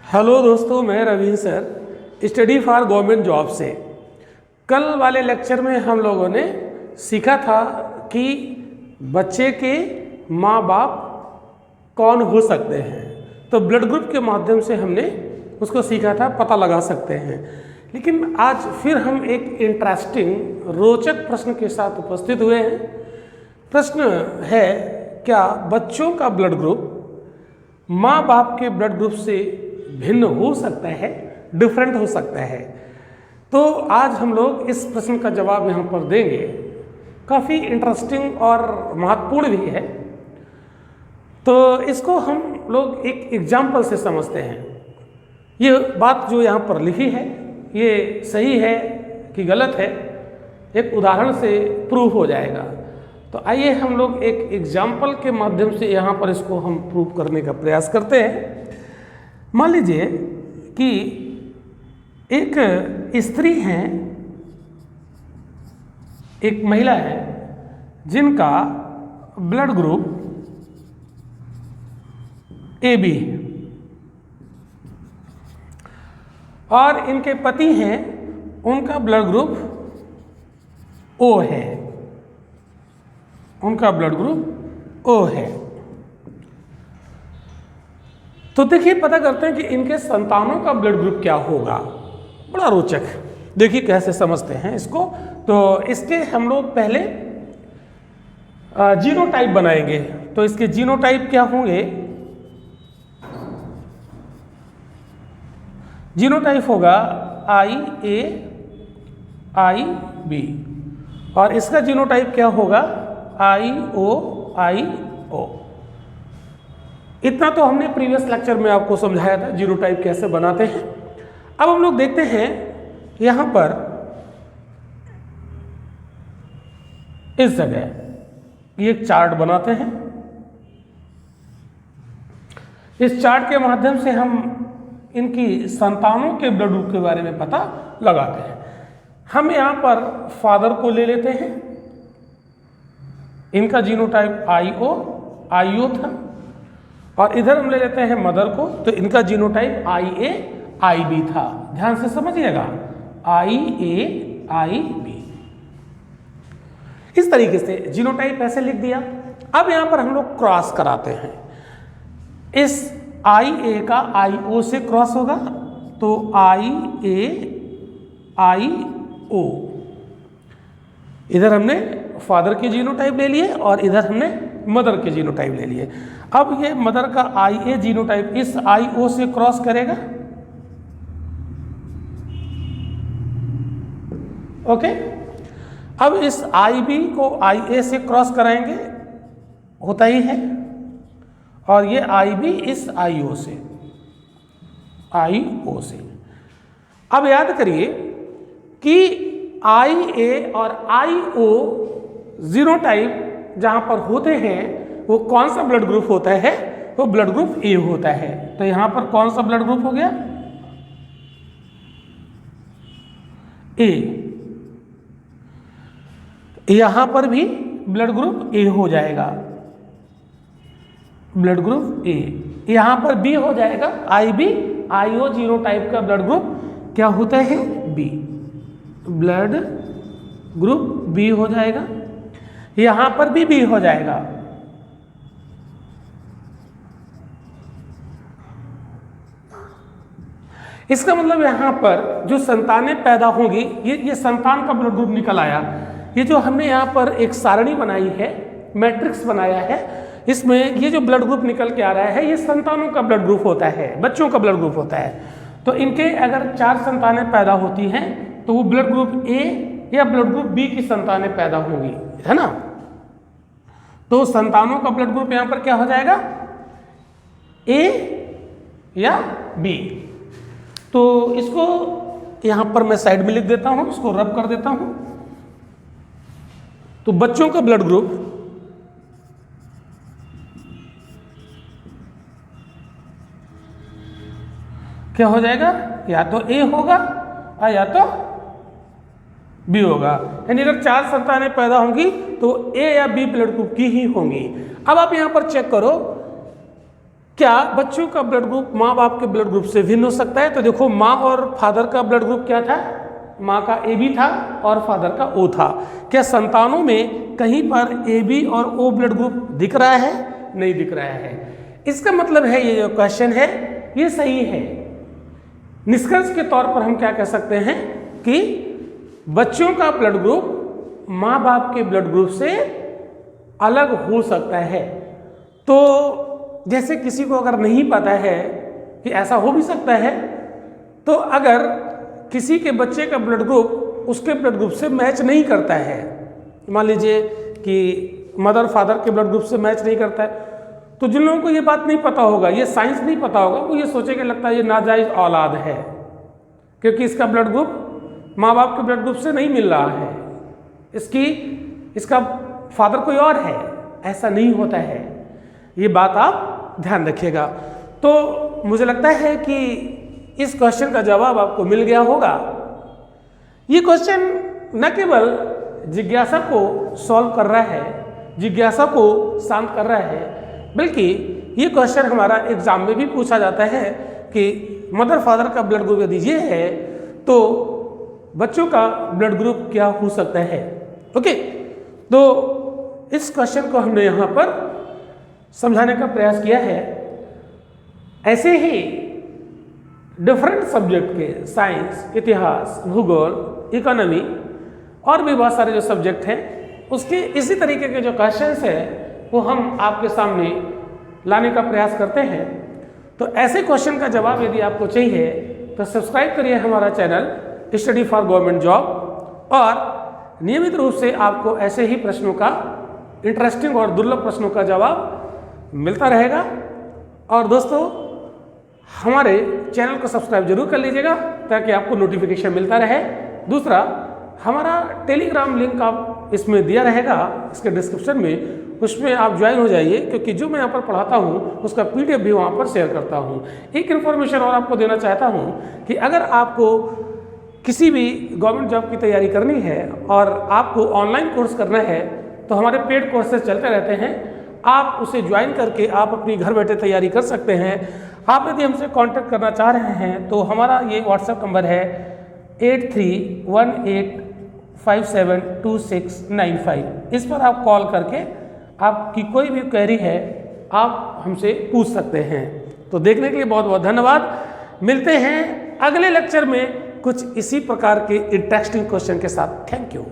Hello दोस्तों, मैं Raveen sir study for government job से। कल वाले लेक्चर में हम लोगों ने सीखा था कि बच्चे के माँ बाप कौन हो सकते हैं। तो ब्लड ग्रुप के माध्यम से हमने उसको सीखा था, पता लगा सकते हैं। लेकिन आज फिर हम एक इंटरेस्टिंग रोचक प्रश्न के साथ उपस्थित हुए हैं। प्रश्न है, क्या बच्चों का ब्लड ग्रुप माँ बाप के ब्लड ग्रुप से भिन्न हो सकता है, डिफरेंट हो सकता है? तो आज हम लोग इस प्रश्न का जवाब यहाँ पर देंगे। काफ़ी इंटरेस्टिंग और महत्वपूर्ण भी है। तो इसको हम लोग एक एग्जाम्पल से समझते हैं। ये बात जो यहाँ पर लिखी है ये सही है कि गलत है, एक उदाहरण से प्रूव हो जाएगा। तो आइए हम लोग एक एग्जाम्पल के माध्यम से यहाँ पर इसको हम प्रूव करने का प्रयास करते हैं। मान लीजिए कि एक स्त्री हैं, एक महिला है जिनका ब्लड ग्रुप AB है और इनके पति हैं, उनका ब्लड ग्रुप O है, उनका ब्लड ग्रुप O है। तो देखिए, पता करते हैं कि इनके संतानों का ब्लड ग्रुप क्या होगा। बड़ा रोचक, देखिए कैसे समझते हैं इसको। तो इसके हम लोग पहले जीनोटाइप बनाएंगे। तो इसके जीनोटाइप क्या होंगे? जीनोटाइप होगा IA IB और इसका जीनोटाइप क्या होगा? IO IO। इतना तो हमने प्रीवियस लेक्चर में आपको समझाया था जीनोटाइप कैसे बनाते हैं। अब हम लोग देखते हैं यहां पर इस जगह एक चार्ट बनाते हैं। इस चार्ट के माध्यम से हम इनकी संतानों के ब्लड ग्रुप के बारे में पता लगाते हैं। हम यहां पर फादर को ले लेते हैं, इनका जीनोटाइप IO था, और इधर हम ले लेते हैं मदर को, तो इनका जीनोटाइप IA IB था। ध्यान से समझिएगा, IA IB। इस तरीके से जीनोटाइप ऐसे लिख दिया। अब यहां पर हम लोग क्रॉस कराते हैं। इस IA का IO से क्रॉस होगा तो IA IO। इधर हमने फादर के जीनोटाइप ले लिए और इधर हमने मदर के जीनोटाइप ले लिए। अब ये मदर का IA जीनोटाइप इस IO से क्रॉस करेगा। ओके, अब इस IB को IA से क्रॉस कराएंगे, होता ही है, और ये IB इस IO से अब याद करिए कि IA और IO जीनोटाइप जहां पर होते हैं वो कौन सा ब्लड ग्रुप होता है? वो ब्लड ग्रुप A होता है। तो यहां पर कौन सा ब्लड ग्रुप हो गया? A। यहां पर भी ब्लड ग्रुप A हो जाएगा, ब्लड ग्रुप A। यहां पर B हो जाएगा, IB IO जीनोटाइप का ब्लड ग्रुप क्या होता है? B, ब्लड ग्रुप B हो जाएगा। यहां पर भी B हो जाएगा। इसका मतलब यहां पर जो संतानें पैदा होंगी, ये संतान का ब्लड ग्रुप निकल आया। ये जो हमने यहां पर एक सारणी बनाई है, मैट्रिक्स बनाया है, इसमें ये जो ब्लड ग्रुप निकल के आ रहा है ये संतानों का ब्लड ग्रुप होता है, बच्चों का ब्लड ग्रुप होता है। तो इनके अगर 4 संतानें पैदा होती हैं तो वो ब्लड ग्रुप A या ब्लड ग्रुप B की संतानें पैदा होंगी, है ना। तो संतानों का ब्लड ग्रुप यहां पर क्या हो जाएगा? A या B। तो इसको यहां पर मैं साइड में लिख देता हूं, इसको रब कर देता हूं। तो बच्चों का ब्लड ग्रुप क्या हो जाएगा? या तो A होगा और या तो B होगा। यानी अगर 4 संतानें पैदा होंगी तो A या B ब्लड ग्रुप की ही होंगी। अब आप यहां पर चेक करो क्या बच्चों का ब्लड ग्रुप माँ बाप के ब्लड ग्रुप से भिन्न हो सकता है? तो देखो, माँ और फादर का ब्लड ग्रुप क्या था? माँ का AB था और फादर का O था। क्या संतानों में कहीं पर AB और O ब्लड ग्रुप दिख रहा है? नहीं दिख रहा है। इसका मतलब है ये जो क्वेश्चन है ये सही है। निष्कर्ष के तौर पर हम क्या कह सकते हैं कि बच्चों का ब्लड ग्रुप माँ बाप के ब्लड ग्रुप से अलग हो सकता है। तो जैसे किसी को अगर नहीं पता है कि ऐसा हो भी सकता है, तो अगर किसी के बच्चे का ब्लड ग्रुप उसके ब्लड ग्रुप से मैच नहीं करता है, मान लीजिए कि मदर फादर के ब्लड ग्रुप से मैच नहीं करता है, तो जिन लोगों को ये बात नहीं पता होगा, ये साइंस नहीं पता होगा, वो ये सोचेंगे लगता है ये नाजायज औलाद है, क्योंकि इसका ब्लड ग्रुप माँ बाप के ब्लड ग्रुप से नहीं मिल रहा है, इसका फादर कोई और है। ऐसा नहीं होता है, ये बात आप ध्यान रखिएगा। तो मुझे लगता है कि इस क्वेश्चन का जवाब आपको मिल गया होगा। ये क्वेश्चन न केवल जिज्ञासा को सॉल्व कर रहा है, जिज्ञासा को शांत कर रहा है, बल्कि ये क्वेश्चन हमारा एग्जाम में भी पूछा जाता है कि मदर फादर का ब्लड ग्रुप यदि ये है तो बच्चों का ब्लड ग्रुप क्या हो सकता है। ओके, तो इस क्वेश्चन को हमने यहाँ पर समझाने का प्रयास किया है। ऐसे ही डिफरेंट सब्जेक्ट के साइंस, इतिहास, भूगोल, इकोनॉमी और भी बहुत सारे जो सब्जेक्ट हैं उसके इसी तरीके के जो क्वेश्चंस हैं वो हम आपके सामने लाने का प्रयास करते हैं। तो ऐसे क्वेश्चन का जवाब यदि आपको चाहिए तो सब्सक्राइब करिए हमारा channel study for government job, और नियमित रूप से आपको ऐसे ही प्रश्नों का, इंटरेस्टिंग और दुर्लभ प्रश्नों का जवाब मिलता रहेगा। और दोस्तों, हमारे चैनल को सब्सक्राइब जरूर कर लीजिएगा ताकि आपको नोटिफिकेशन मिलता रहे। दूसरा, हमारा टेलीग्राम लिंक आप इसमें दिया रहेगा इसके डिस्क्रिप्शन में, उसमें आप ज्वाइन हो जाइए, क्योंकि जो मैं यहाँ पर पढ़ाता हूँ उसका PDF भी वहाँ पर शेयर करता हूँ। एक इन्फॉर्मेशन और आपको देना चाहता हूँ कि अगर आपको किसी भी गवर्नमेंट जॉब की तैयारी करनी है और आपको ऑनलाइन कोर्स करना है तो हमारे पेड कोर्सेज चलते रहते हैं, आप उसे ज्वाइन करके आप अपनी घर बैठे तैयारी कर सकते हैं। आप यदि हमसे कांटेक्ट करना चाह रहे हैं तो हमारा ये व्हाट्सएप नंबर है 8318572695। इस पर आप कॉल करके आपकी कोई भी क्वेरी है आप हमसे पूछ सकते हैं। तो देखने के लिए बहुत बहुत धन्यवाद। मिलते हैं अगले लेक्चर में कुछ इसी प्रकार के इंटरेस्टिंग क्वेश्चन के साथ। Thank you.